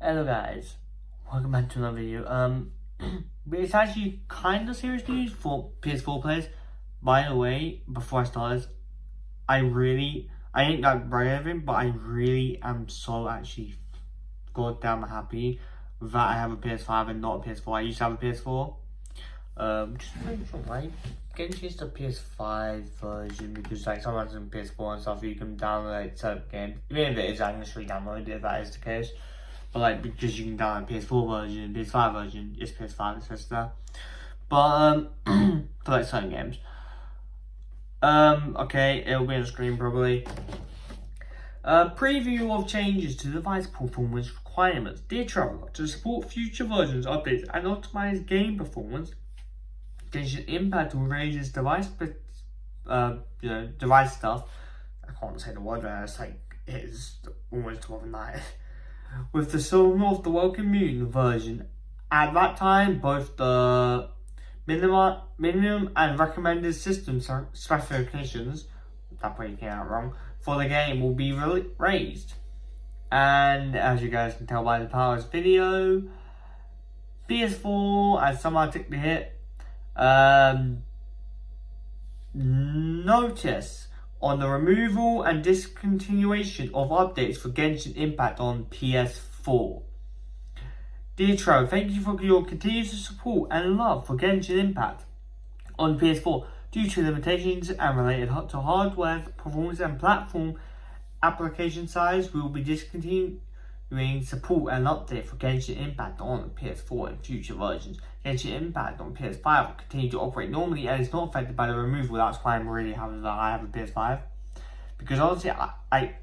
Hello guys, welcome back to another video. But it's actually kind of serious news for PS4 players. By the way, before I start this, I ain't that bright everything, but I really am so actually goddamn happy that I have a PS5 and not a PS4. I used to have a PS4. Just make sure, right? Genshin is the PS5 version because like sometimes in PS4 and stuff you can download certain games. Even if it is actually downloaded, if that is the case. But like because you can download PS4 version, PS5 version, it's PS5 it says there. But for like certain games. Okay, it'll be on screen probably. Preview of changes to device performance requirements. Dear traveler, to support future versions, updates, and optimize game performance, Genshin Impact will raise its device device stuff. I can't say the word right now, it's like it's almost 12 at night. With the Silver of the Welcome Moon version. At that time, both the minimum and recommended system specifications, that probably came out wrong, for the game will be raised. And as you guys can tell by the Powers video, PS4, as someone took the hit, notice on the removal and discontinuation of updates for Genshin Impact on PS4. Dear Tro, thank you for your continued support and love for Genshin Impact on PS4. Due to limitations and related to hardware performance and platform application size, we will be discontinuing support and update for Genshin Impact on PS4 in future versions. Genshin Impact on PS5 will continue to operate normally and is not affected by the removal. That's why I'm really happy that I have a PS5. Because honestly, I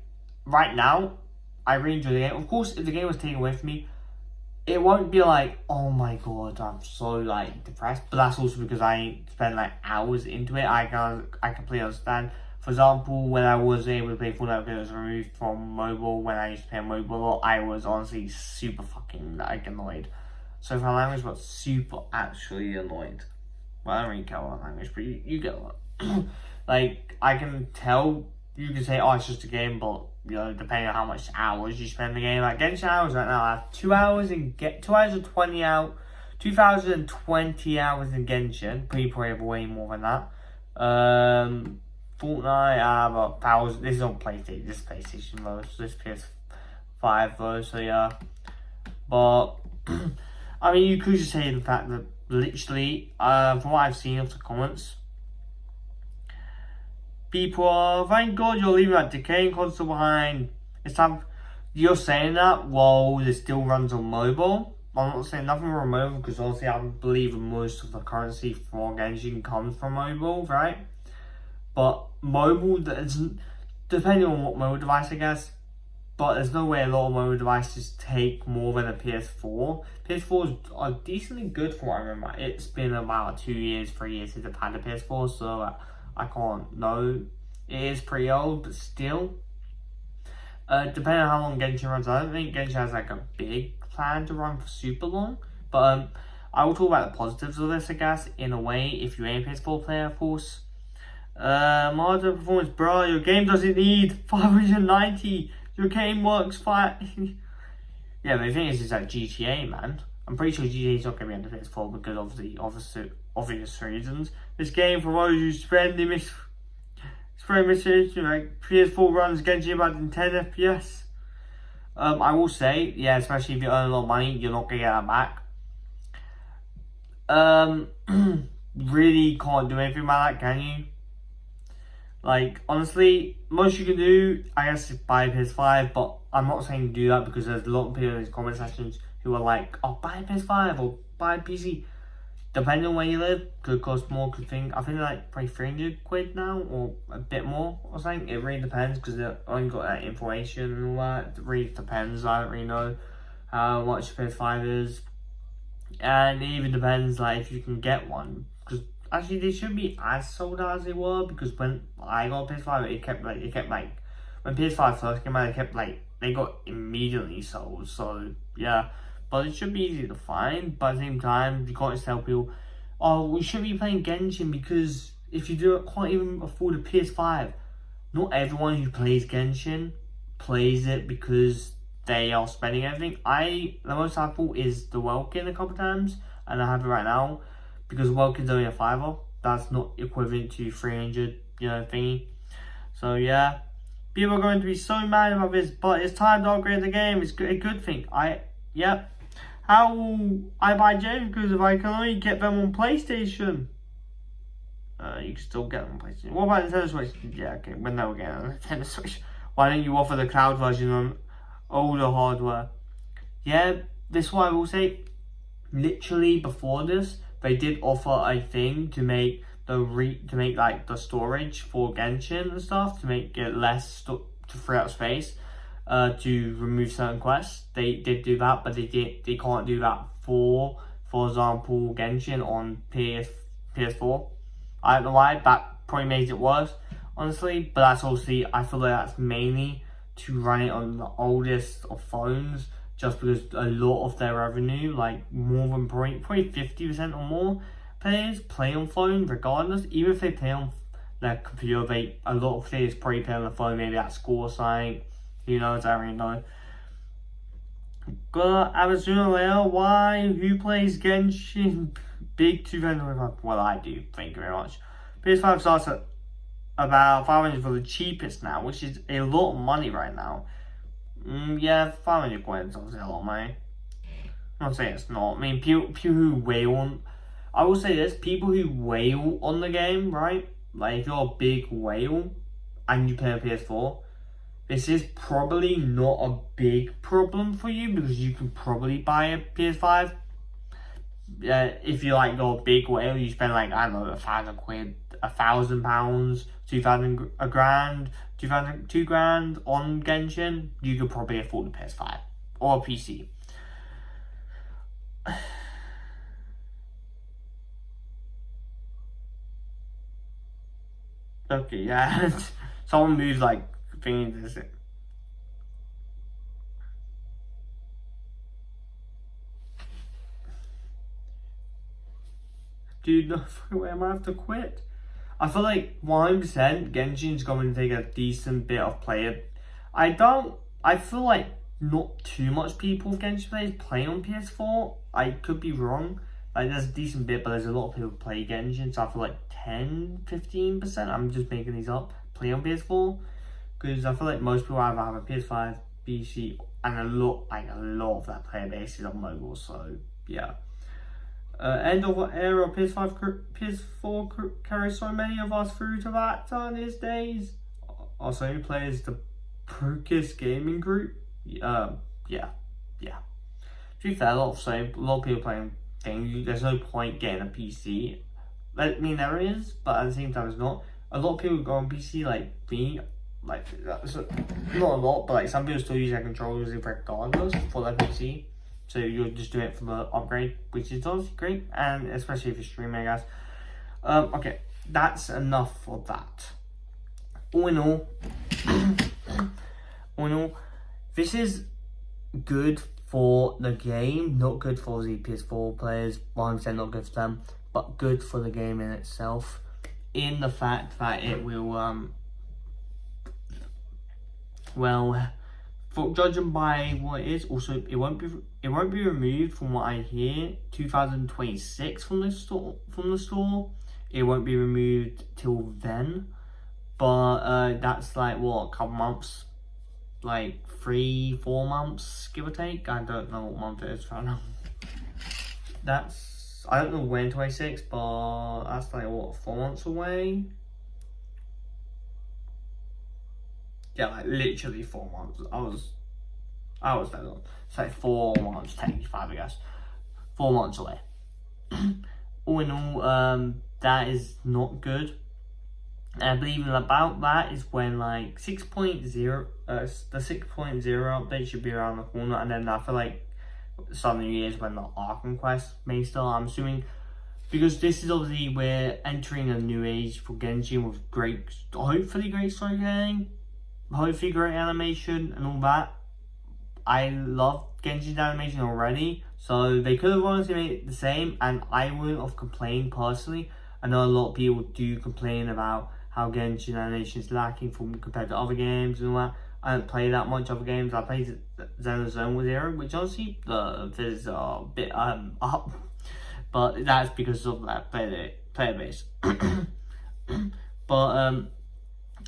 right now, I really enjoy the game. Of course, if the game was taken away from me, it won't be like, oh my god, I'm so like depressed. But that's also because I spent like hours into it. I completely understand. For example, when I was able to play Fortnite because it was removed from mobile, when I used to play mobile a lot, I was honestly super fucking like annoyed. So for language, but super actually annoyed. Well, I don't really care about language, but you get what. Like, I can tell, you can say, oh, it's just a game, but, you know, depending on how much hours you spend in the game. Like, Genshin hours right now, I have 2 hours and 2,020 hours in Genshin. People have way more than that. Fortnite, I have 1,000. This is on PlayStation. This is PlayStation though. So this PS5 though. So yeah, but I mean, you could just say the fact that literally, from what I've seen of the comments, people are, thank God you're leaving that decaying console behind. It's time. You're saying that while it still runs on mobile. I'm not saying nothing wrong with mobile because honestly, I believe most of the currency for Genshin comes from mobile, right? But mobile, depending on what mobile device, I guess. But there's no way a lot of mobile devices take more than a PS4. PS4s are decently good from what I remember. It's been about 2 years, 3 years since I've had a PS4, so I can't know. It is pretty old, but still. Depending on how long Genshin runs, I don't think Genshin has like a big plan to run for super long. But I will talk about the positives of this, I guess, in a way, if you're a PS4 player, of course. Modern performance, bro, your game doesn't need 590. Your game works fine. Yeah, but the thing is, it's like GTA, man. I'm pretty sure GTA is not going to be on the PS4 because of the obvious reasons. This game promotes you spending message, like PS4 runs Genshin Impact in 10 FPS. I will say, yeah, especially if you earn a lot of money, you're not going to get that back. Really can't do anything about that, can you? Like, honestly, most you can do, I guess, is buy a PS5, but I'm not saying do that because there's a lot of people in these comment sections who are like, oh, buy a PS5 or buy a PC. Depending on where you live, could cost more, I think like probably 300 quid now, or a bit more or something. It really depends because they've only got that information and all that. It really depends, I don't really know how much PS5 is. And it even depends, like, if you can get one. Because actually, they should be as sold out as they were, because when I got a PS5, it kept like, when PS5 first came out, they got immediately sold, so yeah. But it should be easy to find, but at the same time, you can't just tell people, oh, we should be playing Genshin, because if you do it, can't even afford a PS5. Not everyone who plays Genshin plays it because they are spending everything. The most I bought is the Welkin a couple times, and I have it right now because Welkin's only a $5. That's not equivalent to 300, thingy. So yeah, people are going to be so mad about this, but it's time to upgrade the game. It's a good thing. How will I buy games? Because if I can only get them on PlayStation. You can still get them on PlayStation. What about Nintendo Switch? Yeah, okay, we're never getting on Nintendo Switch. Why don't you offer the cloud version on older hardware? Yeah, this is what I will say. Literally before this, they did offer a thing to make like the storage for Genshin and stuff, to make it less to free up space, to remove certain quests. They did do that, but they can't do that for example, Genshin on PS4. I don't know why. That probably makes it worse, honestly. But that's obviously, I feel like that's mainly to run it on the oldest of phones, just because a lot of their revenue, like more than probably 50% or more players play on phone regardless. Even if they play on their computer, a lot of players probably play on the phone, maybe at school or something. Who knows? I don't really know. But Arizona Layer, why? Who plays Genshin? Big 225. Well, I do. Thank you very much. PS5 starts at about 500 for the cheapest now, which is a lot of money right now. Yeah, 500 quid is obviously a lot of money. I'm not saying it's not. I mean, people who wail on... I will say this, people who wail on the game, right? Like, if you're a big whale and you play on PS4, this is probably not a big problem for you, because you can probably buy a PS5. If you're like a big whale, you spend like, I don't know, 1,000 quid, £1,000, 2,000, a grand, 2,000, £2,000 on Genshin, you could probably afford a PS5 or a PC. Okay, yeah. Someone moves like thingy this. Dude, no, where am I have to quit? I feel like 100% Genshin's going to take a decent bit of player. I feel like not too much people with Genshin players play on PS4. I could be wrong. Like, there's a decent bit, but there's a lot of people who play Genshin, so I feel like 10-15%, I'm just making these up, play on PS4. Because I feel like most people either have a PS5, PC, and a lot of that player base is on mobile, so yeah. End of an era, PS4 carries so many of us through to that time these days. Are Sony players the Procus gaming group? Yeah. To be fair, a lot of people playing things. There's no point getting a PC. I mean, there is, but at the same time, it's not. A lot of people go on PC like me. Like, not a lot, but like some people still use their controllers regardless for their PC. So you'll just do it for the upgrade, which is obviously great, and especially if you're streaming, I guess. Okay, that's enough for that. All in all, this is good for the game, not good for the PS4 players. 100% not good for them, but good for the game in itself. In the fact that it will, for judging by what it is, also it won't be removed from what I hear 2026 from the store. It won't be removed till then, but that's like what, a couple months, like 3-4 months give or take. I don't know what month it is right now. I don't know when 26, but that's like what, 4 months away. Yeah, like literally 4 months. I was that long. It's like 4 months, technically 5, I guess. 4 months away. All in all, that is not good. And I believe about that is when like 6.0, the 6.0 update should be around the corner, and then I feel like the start of the new year is when the Arkham Quest may start, I'm assuming. Because this is obviously, we're entering a new age for Genshin with hopefully great storytelling, hopefully great animation and all that. I love Genshin's animation already, so they could have honestly made it the same, and I wouldn't have complained personally. I know a lot of people do complain about how Genshin animation is lacking compared to other games and all that. I don't play that much other games. I played Zenless Zone with Zero, which honestly the physics are a bit up, but that's because of that player base. But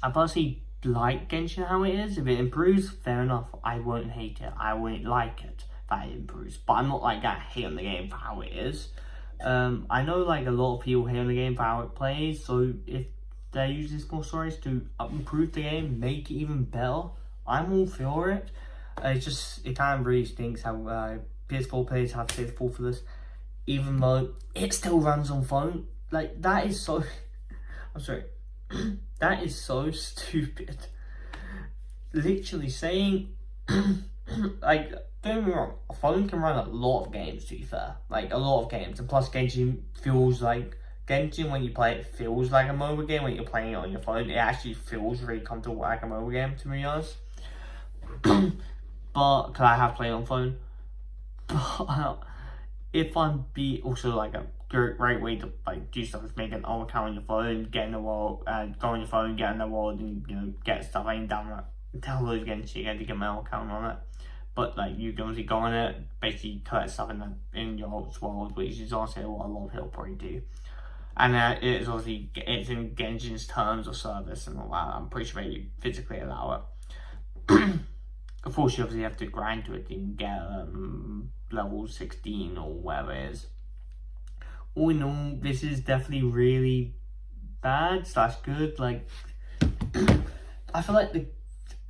I personally like Genshin how it is. If it improves, fair enough. I won't hate it. I won't like it that it improves. But I'm not like that hate on the game for how it is. I know like a lot of people hate on the game for how it plays. So if they're using small stories to improve the game, make it even better, I'm all for it. It kind of really stinks how PS4 players have to pay full for this, even though it still runs on phone. Like, that is so... I'm sorry. That is so stupid. Literally saying... like, don't get me wrong, a phone can run a lot of games, to be fair. Like, a lot of games. And plus, Genshin feels like... Genshin, when you play it, feels like a mobile game. When you're playing it on your phone, it actually feels really comfortable like a mobile game, to be honest. But, because I have played on phone. But, if I'm also like a great way to like do stuff is make an old account on your phone, get in the world, go on your phone, get in the world, and get stuff. I can download Genshin again to get my old account on it. But like you can obviously go on it, basically collect stuff in your world, which is honestly what a lot of people probably do. And it's obviously in Genshin's terms of service and all that. I'm pretty sure you physically allow it. Of course, you obviously have to grind to it and get level 16 or whatever it is. All in all, this is definitely really bad / good. Like, I feel like the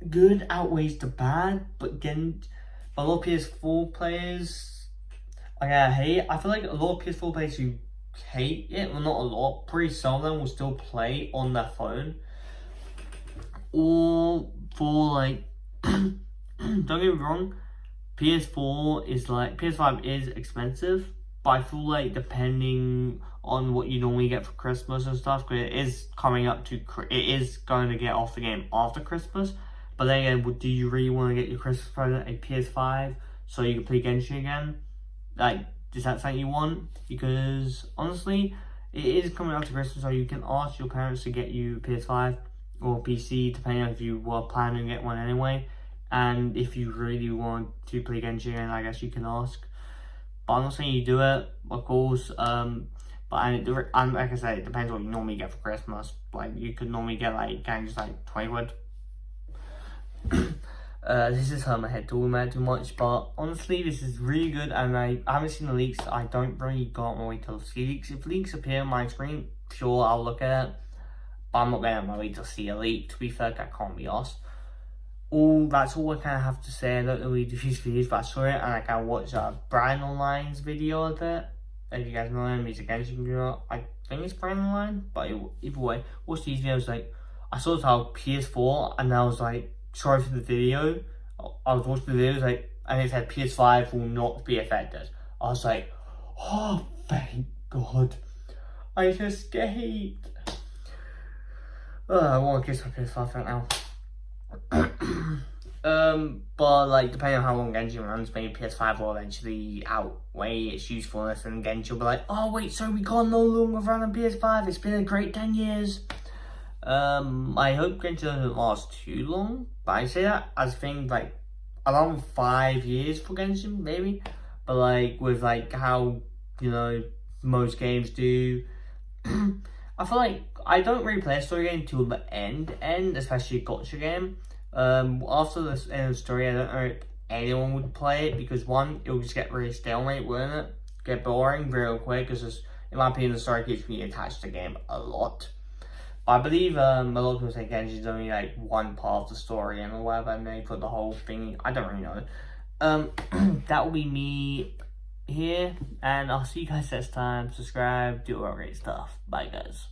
good outweighs the bad, but again, a lot of PS4 players, I feel like a lot of PS4 players who hate it, well, not a lot, pretty some of them will still play on their phone. Or for like, don't get me wrong, PS5 is expensive, but I feel like depending on what you normally get for Christmas and stuff, because it is going to get off the game after Christmas. But then again, do you really want to get your Christmas present a PS5 so you can play Genshin again? Like, is that something you want? Because honestly, it is coming up to Christmas, so you can ask your parents to get you a PS5 or PC, depending on if you were planning to get one anyway. And if you really want to play Genshin, I guess you can ask. But I'm not saying you do it, of course. But like I said, it depends what you normally get for Christmas. Like, you could normally get like games like 20 quid. This is hurt my head talking about it too much, but honestly, this is really good. And I haven't seen the leaks. I don't really go out my way to see leaks. If leaks appear on my screen, sure, I'll look at it. But I'm not going out my way to see a leak. To be fair, that can't be asked. That's all I kind of have to say. I don't really do these videos, but I saw it and I kind of watched Brian Online's video of it. If you guys know him, he's a Genshin video. I think it's Brian Online, but either way, watch these videos. Like, I saw how PS4, and I was like, sorry for the video. I was watching the videos, like, and it said PS5 will not be affected. I was like, oh, thank God. I escaped. I want to kiss my PS5 right now. But like, depending on how long Genshin runs, maybe PS5 will eventually outweigh its usefulness, and Genshin will be like, oh wait, so we can't no longer run on PS5. It's been a great 10 years. I hope Genshin doesn't last too long, but I say that as things like around 5 years for Genshin, maybe. But like, with like how, most games do, I feel like I don't really play a story game until the end, especially a gotcha game. After the end of the story, I don't know if anyone would play it, because one, it will just get really stalemate, wouldn't it? Get boring real quick, because in my opinion, the story keeps me attached to the game a lot. But I believe a lot of people say Genshin is only like one part of the story and whatever, and they put the whole thing. I don't really know. That will be me here, and I'll see you guys next time. Subscribe, do all that great stuff. Bye, guys.